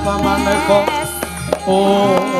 pamaneka Om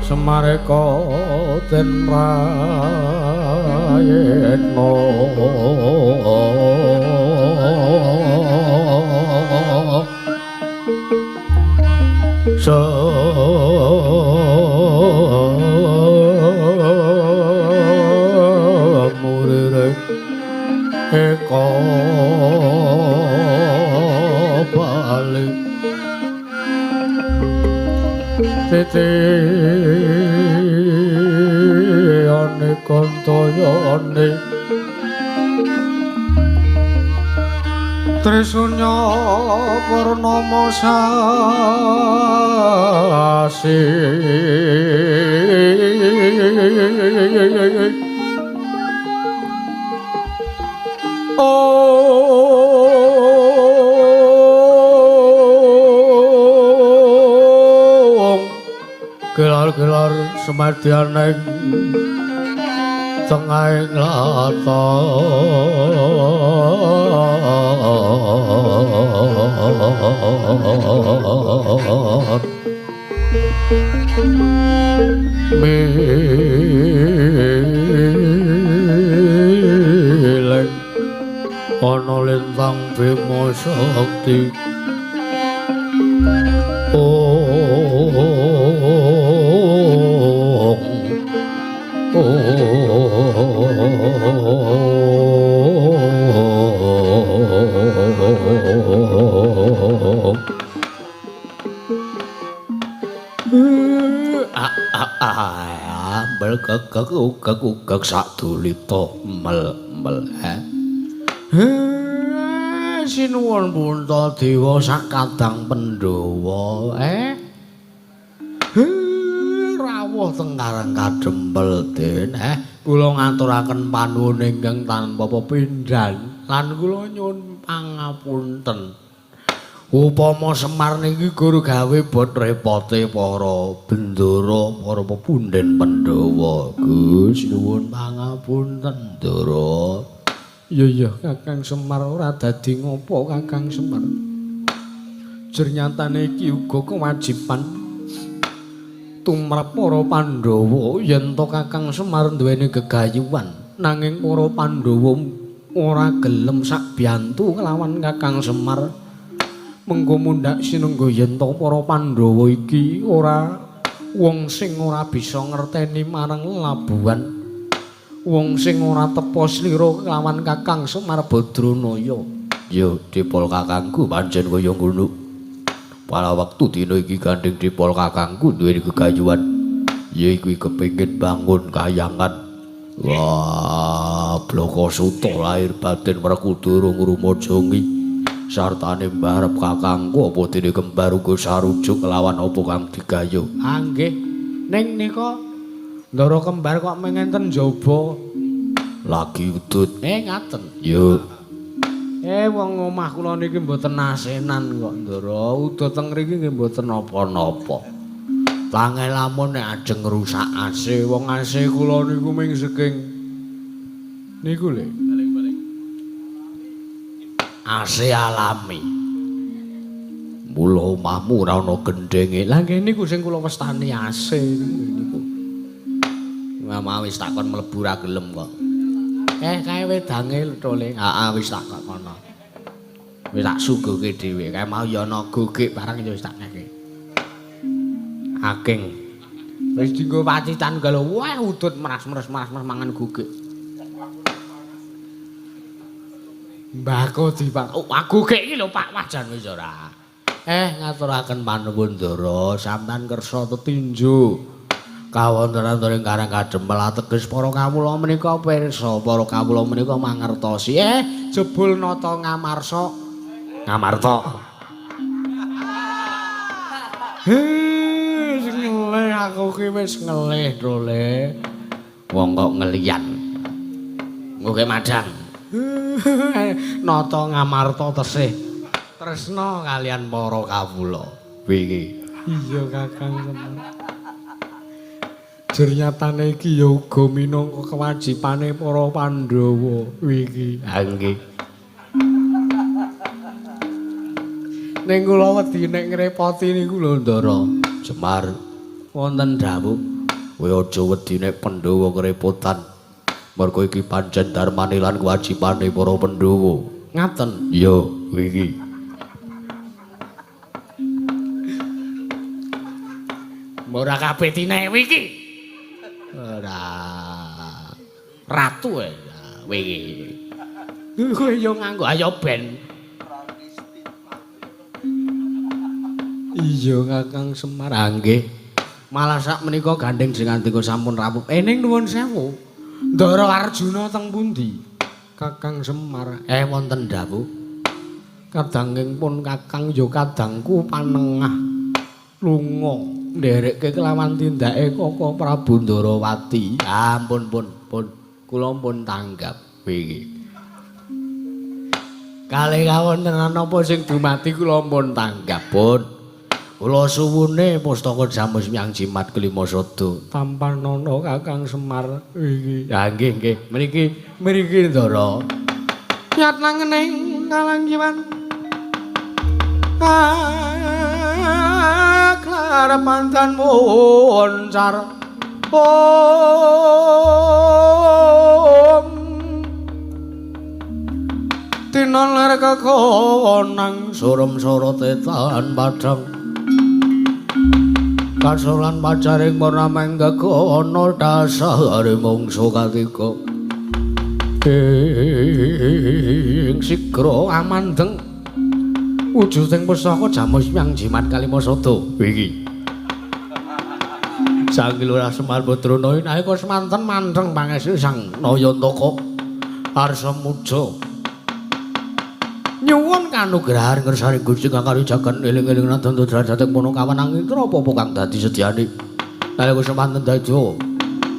Semareka den prayetna samurire eka bali titiyane kantayane Trisunya purnama sasi gelar-gelar semedyan ing tengahing latar mileng ana lintang Bima Sakti Berkekek sadulita mel sinuwun punta dewa sakadang Pandhawa rawuh teng Karang Kadempel Den kula ngaturaken panuwun ingkang tanpa pepindhan lan kula nyuwun pangapunten upama Semar niki guru gawe bot repote para bendara para pepunden Pandhawa Gus nyuwun pangapunten Ndara. Iya Kakang Semar ora dadi ngopo Kakang Semar. Jernyatane iki uga kewajiban tumrap para Pandhawa yen to Kakang Semar duweni gegayuhan nanging para Pandhawa ora gelem sak biyantu kelawan Kakang Semar. Mengko mundhak sinengga yen to para Pandhawa iki ora wong sing ora bisa ngerteni marang labuhan. Wong sing ora tepa slira kelawan Kakang Semar Badranaya. Ya dipol kakangku pancen kaya ngono. Pala wektu dina iki gandeng dipol kakangku duweni gegayuhan Ya kuwi kepengin bangun kayangan. Wah, Bloko Suta lahir batin Werkudara ngrumojongi sartane mbarep kakangku apa dene kembar uga sarujuk kelawan apa kang digayo. Ah nggih. Ning nika Ndara kembar kok mengenten jaba. Lagi udut. Ngaten. Yo. Wong omah kula niki mboten asenan kok Ndara. Udut teng mriki nggih mboten napa-napa. Tangel lamun nek ajeng rusak AC, wong AC kula niku ming saking niku lho. AC alami. Mula omahmu ora ana gendenge. Lah nggih niku sing kula wastani AC niku. Mama wis takon mlebu ra gelem kok. Kae wedange lethole. Heeh wis tak kok kono. Wis tak suguhke dhewe. Kae mau ya ana gogek barang ya wis tak keke. Aking. Wis dienggo pacitan galo. Wah udut meras-meres mangan gogek. Mbako dipak. Oh, gogek iki lho Pak wajan wis ora. Ngaturaken panuwun Ndara, sampean kersa tetinju. Kawontenan ing Karang Kadempel ateges para kawula menika pirsa, para kawula menika mangertosi. Jebul nata ngamarsa. Ngamarta. Wis ngelih aku ki wis ngelih, Drole. Wong kok ngeliyan. Ngoke madang. Nata ngamarta tesih tresna kalian para kawula. Wingi. Iya Kakang Semar. Jernyatane iki ya uga minangka kewajibane para Pandhawa iki. Ha nggih. Ning kula wedi nek ngrepoti niku lho Ndara. Semar, Wonten dawuh. kowe aja wedi nek Pandhawa kerepotan. Mergo iki pancen darmane lan kewajibane para Pandhawa. Ngaten. Iya, wingi. Ora kabeh tinewi iki. Ora. Ratu wingi. Kowe yo nganggo ayo ben. Iya Kakang Semar nggih. Malah sak menika gandeng sing andika sampun rawuh. Ning nuwun sewu. Ndara Arjuna teng pundi? Kakang Semar. Wonten dawuh. Kadanging pun Kakang ya kadangku panengah lunga nderekke kelawan tindake Koko Prabu Ndarawati. Ampun pun. Kula pun tanggap wingi. Kalih kawontenan napa sing dumati kula pun tanggap pun. Kula suwune pustaka Jamus Myang Jimat kelima sada. Tampanana Kakang Semar iki. Ya nggih. Mriki Ndara. Yat nangening kalanggiwan. Klarapan dan moncar. Tinon ler kekonang surem sorotetan padang. Kasolan pacaring purnameng gegono dasare mungsu katika. Ing sigra amandeng wujuding pusaka Jamus Myang Jimat kalima sada iki. Sanggilura Semar Badrana nalika semanten mandheng pangesti Sang Nayantaka arsa muja nyuwun kanugrahan ngersani Gusti kang karijagan eling-eling nadya derajatipun Punakawan angin apa-apa kang dadi sedyane nalika semanten dadya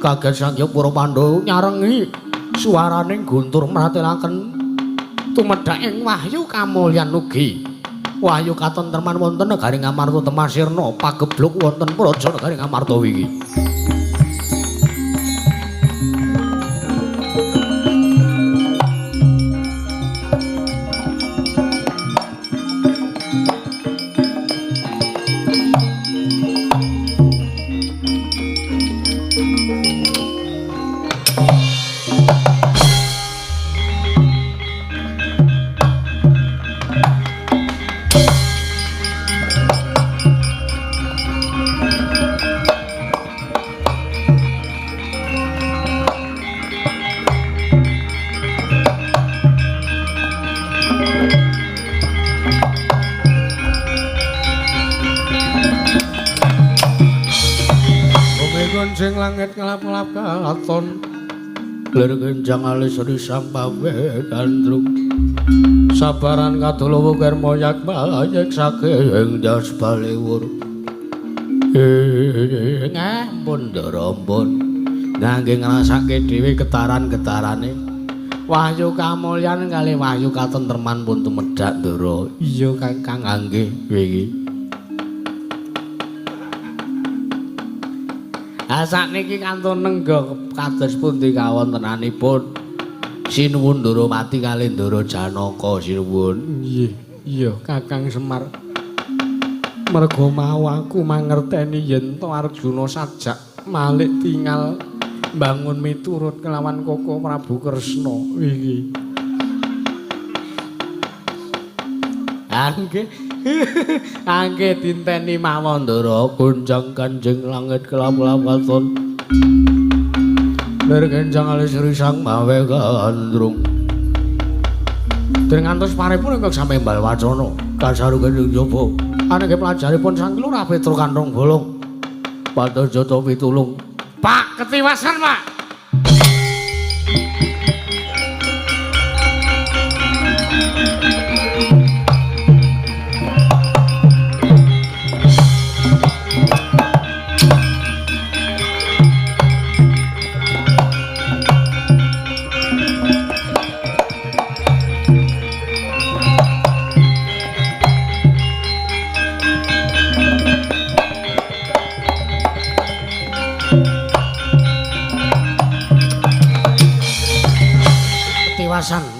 kaget Sangya para Pandhawa nyarengi swaraning guntur mratelaken tumedhak ing wahyu kamulyan ugi wahyu katentreman wonten negari Ngamarta Temasirna pagebluk wonten praja negari Ngamarta wingi. Kanjeng langit ngelap-ngelap katon lir kenjang alis risang pawe gandrung sabaran kadolowo kermoyak mayek saking das balewur ngampun dorompun ngangge ngrasake dhewe getaran-getarane wahyu kamulyan kali wahyu katentreman pun tumedhak ndara iya Kakang nggih iki sakniki kantun nengga kados pundi kawontenanipun sinuwun Ndarawati kalih Ndara Janaka sinuwun iya Kakang Semar merga mau aku mangerteni yen to Arjuna sajak malik tinggal bangun miturut kelawan Koko Prabu Kresna iki angge dinteni mawon Ndara gonjang Kanjeng langit kelap-kelap katon lir kenjang alis risang mawe gandrung den ngantos paripun ingkang sami mbal wacana kasarugen ing jaba anake pelajaripun sang Lurah Petro Kantong Bolong pados jata pitulung Pak ketiwasan Pak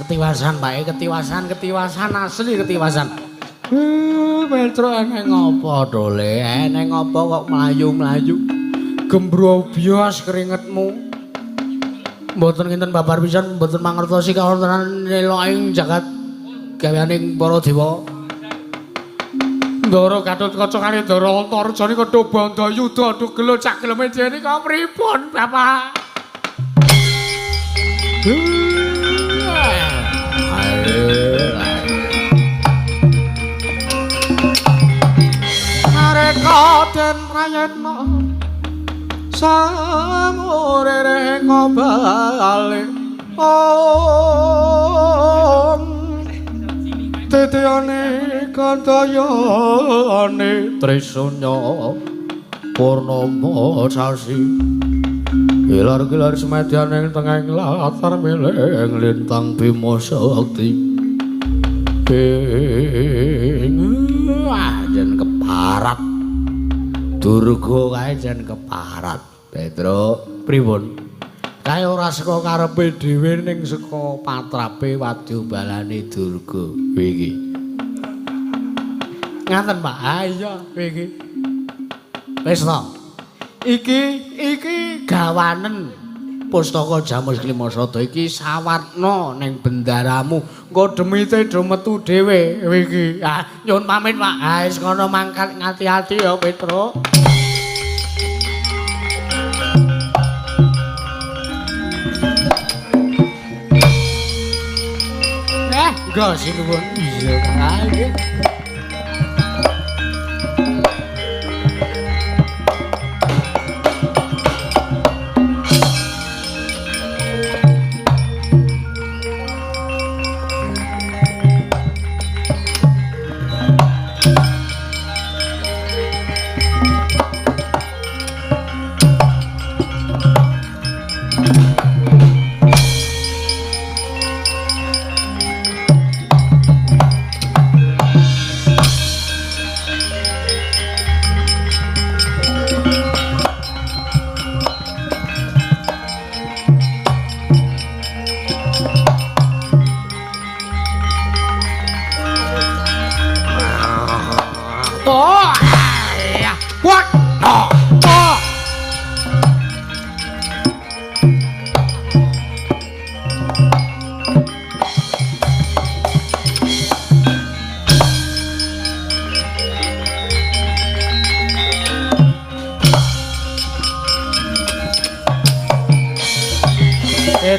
ketiwasan Pak ketiwasan asli ketiwasan Petro eneng apa to Le eneng apa kok mlayu-mlayu gembro bios keringetmu mboten kinten babar pisan mboten mangertosi kawontenan neloking jagat gaweaning para dewa Ndara Gatotkaca kali Ndara Antareja nika do bandayuda aduh gelo cak geleme dene kok pripun Bapak Areka den prayetna samurere kobale om teteane kandayane tresna purnama sasi gilar-gilar semedyan ing tengahing latar mileng lintang Bima Sakti jen keparat Durga kae jen keparat Petro pripun kae ora saka karepe dhewe ning saka patrape wadyabalane Durga iki ngaten Pak iya iki wis to iki gawanen pustaka Jamus Klimasada iki sawarna ning bendaramu engko demite do metu dhewe iki nyuwun pamit Pak wis ngono mangkat ngati-ati ya Petro enggak sih nuwun iya kae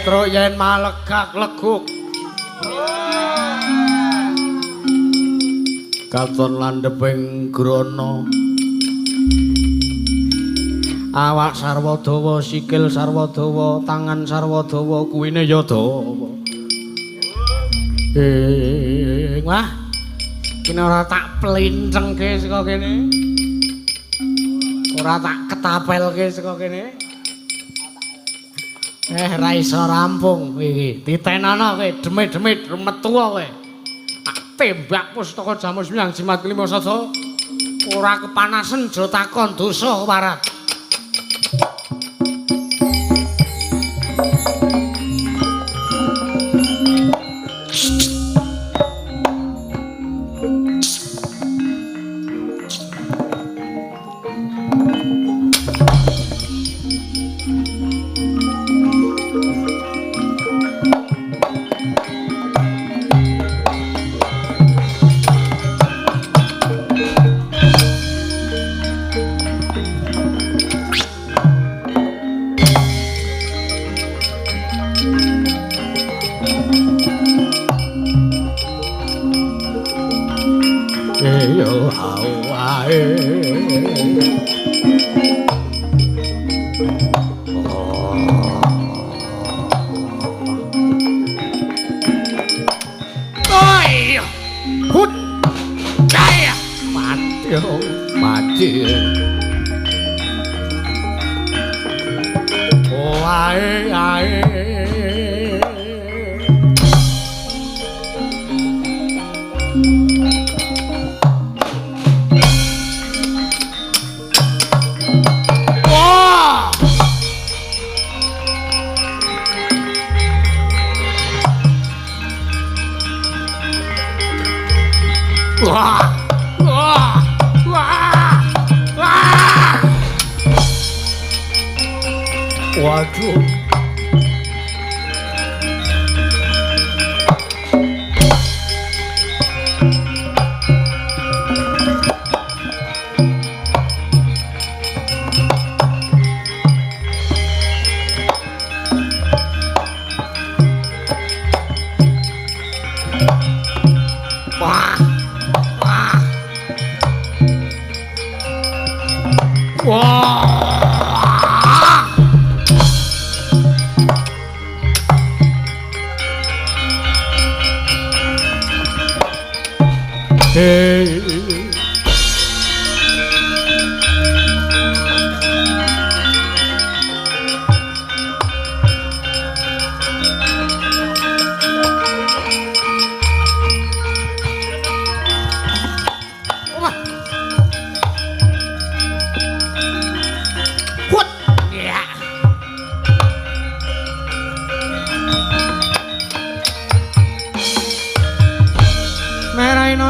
Petro yen malegak leguk katon landheping grana Awak sarwa dawa, sikil sarwa dawa, tangan sarwa dawa, kuwine ya dawa. Wah. Kene ora tak plincengke saka kene. Ora tak ketapelke saka kene. Ra iso rampung iki. Titenana kowe, demit-demit metu kowe. Tak tembak pustaka Jamu Sembilan Jimat Kelima Sada. Ora kepanasen aja takon dosa warat. Waduh. Wah. Wah. Wah. Hey.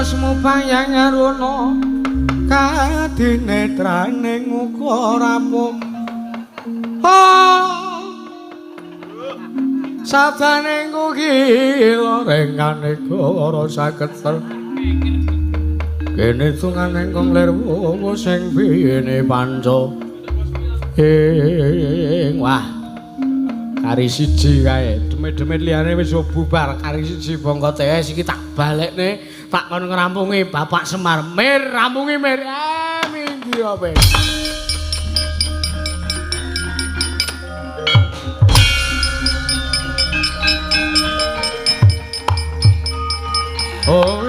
Semupayang nyarono kadinetrane nguko rapuh sabdane gila rengane goro saketer kene tungane kong lerwo sing bine panco wah kari siji kae demit-demit liyane wis bubar kari siji bongko TS iki tak balekne tak kon ngrampungi Bapak Semar. Mir, rampungi Mir. Minggi apa? Oh,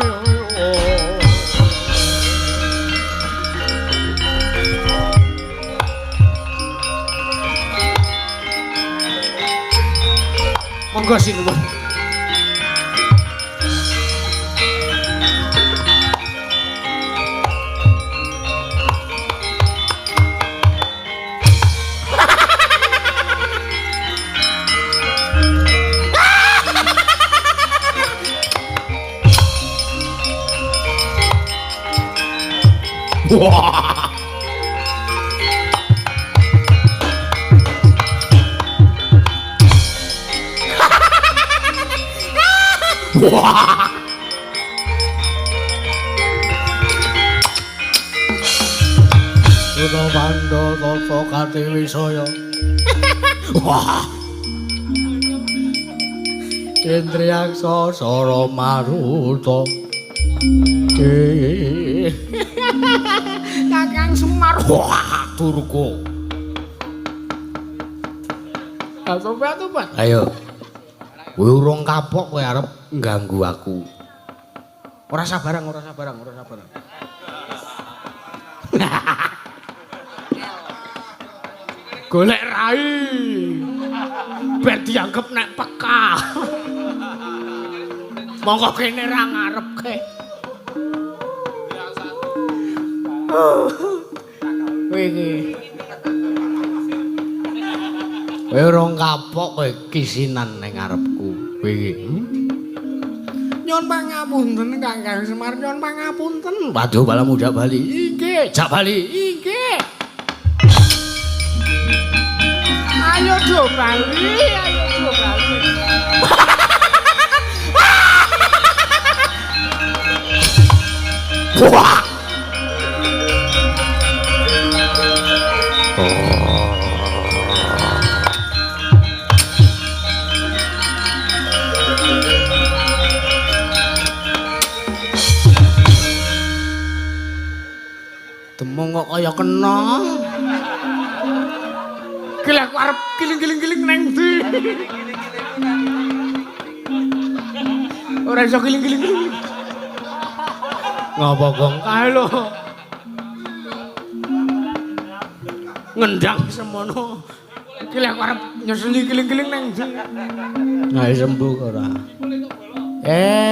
monggo sinuwun. Wah. Wah. Sudah bando toto katiwisaya. Wah. Indriyaksa Sara Maruta. Kakang Semar. Wah, Durga. Tobat. Ayo. Kowe urung kapok kowe arep ngganggu aku. Ora sabarang. Golek rai. Ben dianggep nek peka. Monggo kene ra ngarepke. Kowe iki. Kowe urung kapok kowe kisinan ning ngarepku. Kowe iki. Nyuwun pangapunten Kakang Semar, nyuwun pangapunten. Waduh balamu jak bali. Inggih, jak bali. Inggih. Ayo do bali. Wah. Demong kok kaya kena. Ki aku arep giling-giling nang ndi? Ora iso giling-giling. Ngapa gong kae lho. Ngendang semono. Ki aku arep nyeseli giling-giling nang ndi? Nah, sembuh ora.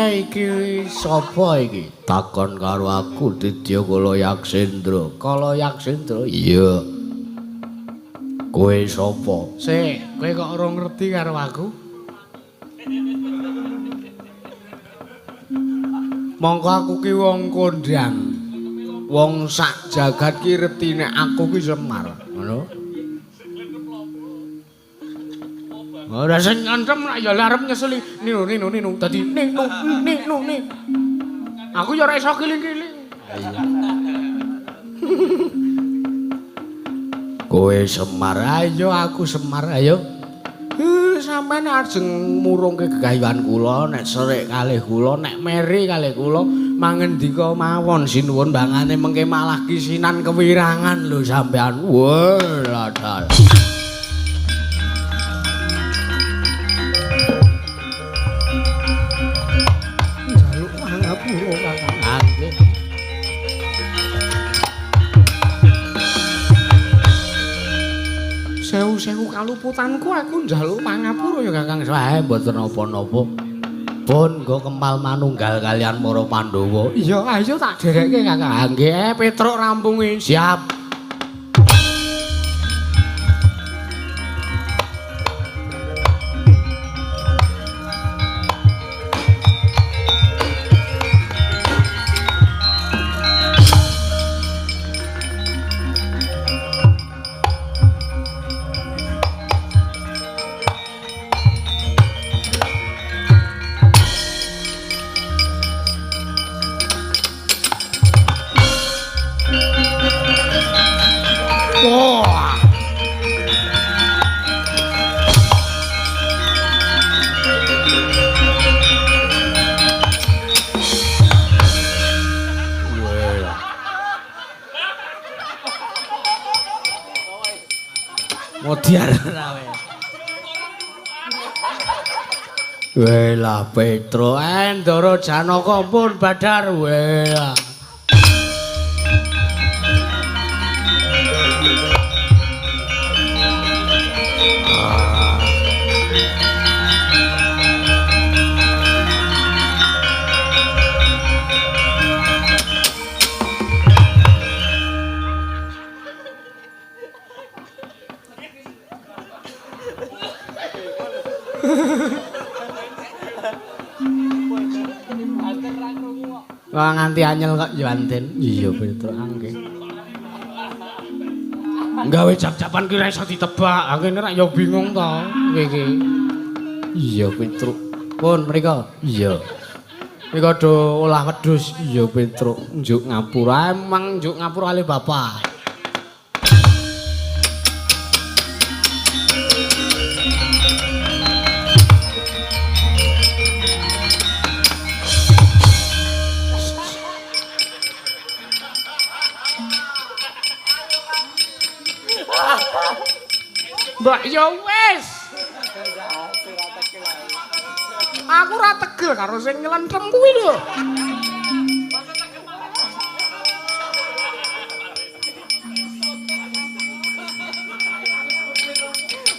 Iki sapa iki? Takon karo aku Didya Kalayaksendra. Kalayaksendra? Iya. Kowe sapa? Sik, kowe kok ora ngerti karo aku? Mongko aku ki wong kondang. Wong sak jagat ki reti nek aku ki Semar, ngono. Ora sing ngantem rak ya arep nyeseli. Nino dadi nino. Aku ya ora iso kiling-kiling. Kowe Semar, ayo aku Semar, ayo. Sampeyan ajeng murungke gegayuhan kula, nek serik kalih kula, nek meri kalih kula, mangendika mawon sinuwun bangane mengke malah kisinan kewirangan lho sampeyan. Wah, ladal. Njaluk pangapura Kakang. Nggih. Sewu kaluputanku aku njaluk pangapura ya Kakang. Sae mboten napa-napa. Pun nggo kempal manunggal kalian para Pandhawa. Iya, ayo tak derekke Kakang. Nggih, Petruk rampungi. Siap. Modiar rawe. Welah Petro, Ndara Janaka pun badar welah. Wah nganti anyel kok yo anten. Iya Petro angge. Gawe jap-japan ki ra iso ditebak. Angene rak yo bingung to kowe iki. Iya Petro. Pun mriko. Iya. Mriko do olah wedhus. Iya Petro. Njuk ngapura emang njuk ngapura kali bapak. Mbak ya wis. pegel karo sing nyelentrem kuwi lho.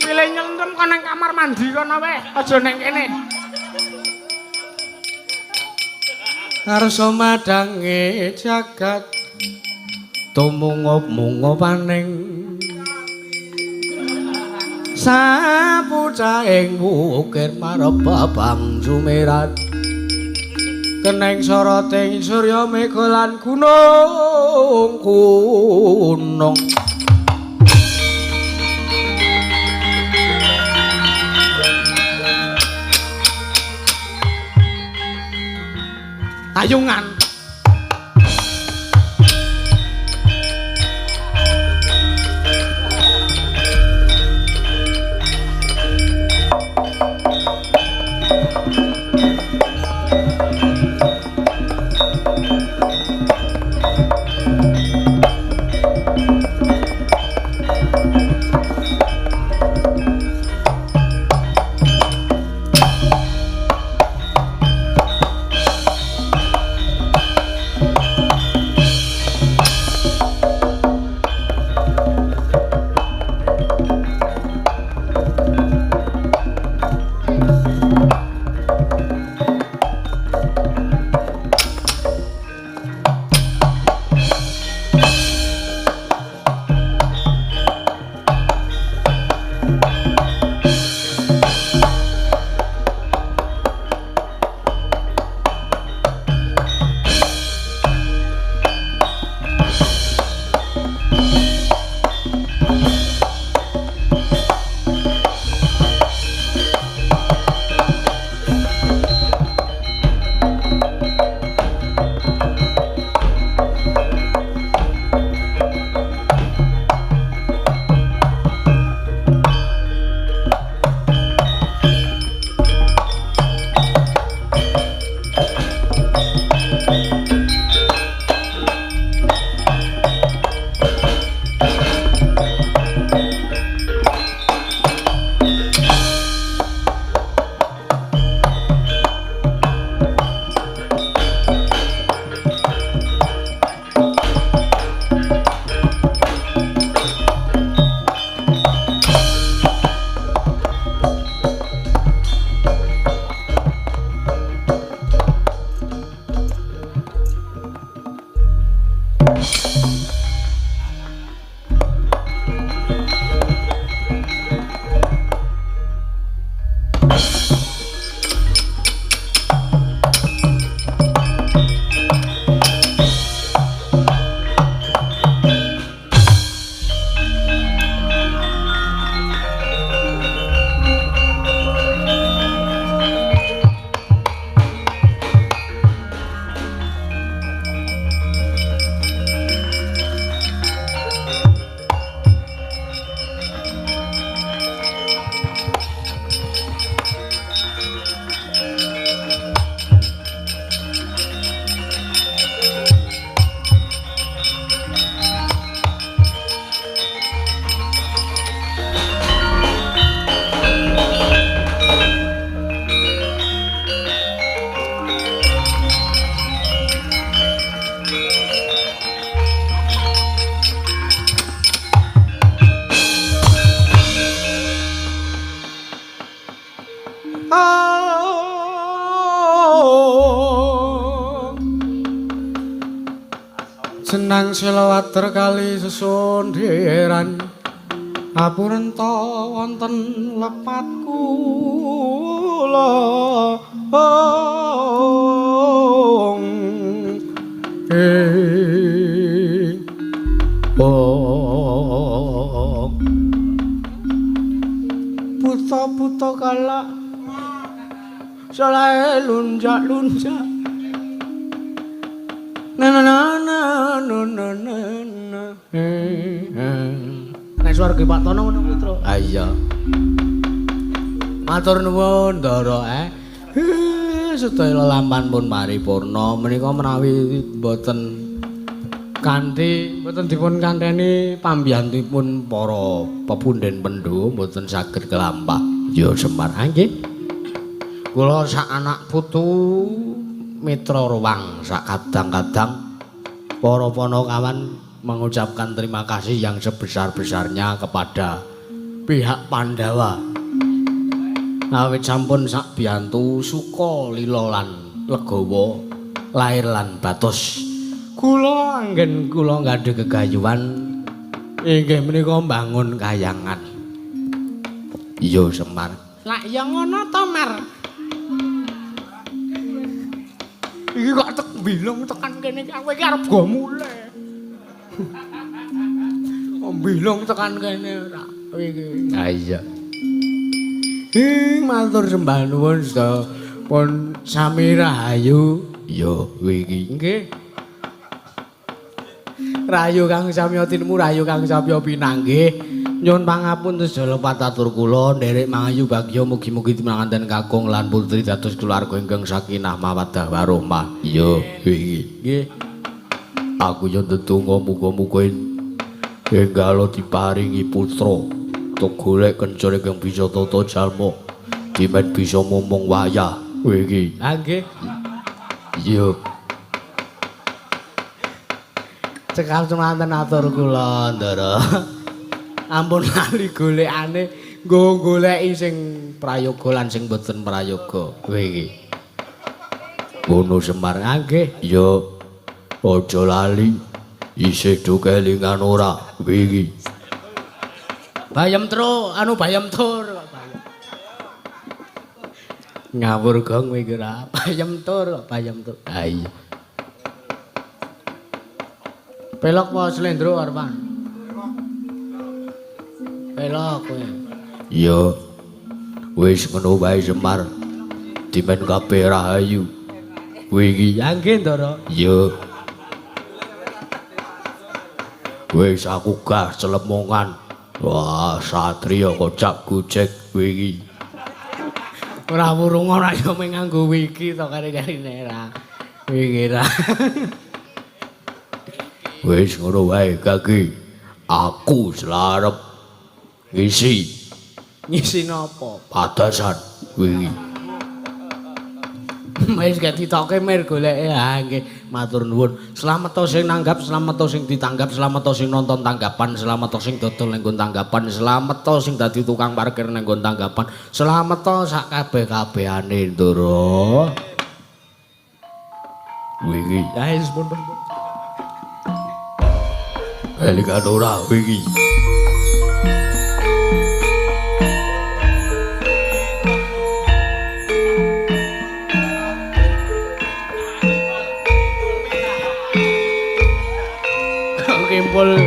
Milih nyelentrem kok nang kamar mandi kono wae, aja nang kene. Arsa madange jagat tumungop-mungopaning sapucaing ukir marababang sumirat keneng soroting surya mega lan gunung gunung ayungan Senang selawater kali sesondheran apurenta wonten lepat kula buta-buta kala salae lunjak-lunjak nek swarga Pak Tono ngono putra. Ah iya. Matur nuwun Ndara sedaya lelampahan pun paripurna menika menawi boten kanthi boten dipun kanteni pambiyantipun para pepundhen pendho boten saged kelampah. Ya Semar nggih. Kula sak anak putu mitra ruwang sak kadang-kadang para panakawan mengucapkan terima kasih yang sebesar-besarnya kepada pihak Pandawa. Awit sampun sak biyantu suka lila lan legawa lair lan batos. Kula anggen kula ngadhe gegayuhan inggih menika mbangun kayangan. Iya Semar. Lah ya ngono to, Mar. Iki kok tek bilung tekan kene kowe iki arep go muleh. Oh bilung tekan kene ora kowe iki. Ha iya. Matur sembah nuwun sedaya pun sami rahayu. Iya wingi. Nggih. Rahayu Kang Samya tinemu rahayu Kang Samya pinanggih. Nyuwun pangapunten sedaya patatur kula nderek mangayu bagya mugi-mugi timanganten kakung lan putri dados keluarga ingkang sakinah mawaddah warahmah. Iya wingi. Nggih. Aku yo ndedonga muga-muga enggalo diparingi putra tuk golek kencur ingkang bisa tata jalma dimen bisa momong wayah wingi. Ha nggih. Iya. Cekal semanten atur kula Ndara. Ampun lali golekane nggo goleki sing prayoga lan sing boten prayoga. Wingi. Ngono Semar. Ha nggih. Ya aja lali isih do kelingan ora wingi. Bayam tur. Ngawur gong kowe iki ora. Bayam tur. Ha iya. Pelok apa slendro Arwan? Pelok kowe. Ya wis ngono wae Semar. Dimen kabeh rahayu. Wingi. Ya nggih Ndara. Ya. Wis aku gah celemongan. Wah, satria kocak gojek wingi. Ora wurung ora ya mung nganggo wiki to kare-karene ra. Wingi ra. Wis ngono wae kaki. Aku selarep ngisi Ngisi napa? padasan wingi. Wis gak ditoke mir goleke. Ha nggih, matur nuwun. Slamet to sing nanggap, slamet to sing ditanggap, slamet to sing nonton tanggapan, slamet to sing dodol ning nggon tanggapan, slamet to sing dadi tukang parkir ning nggon tanggapan, slamet to sak kabeh-kabehane Ndara. Wingi. Ya wis pun. Balikan ora wingi. Kimpul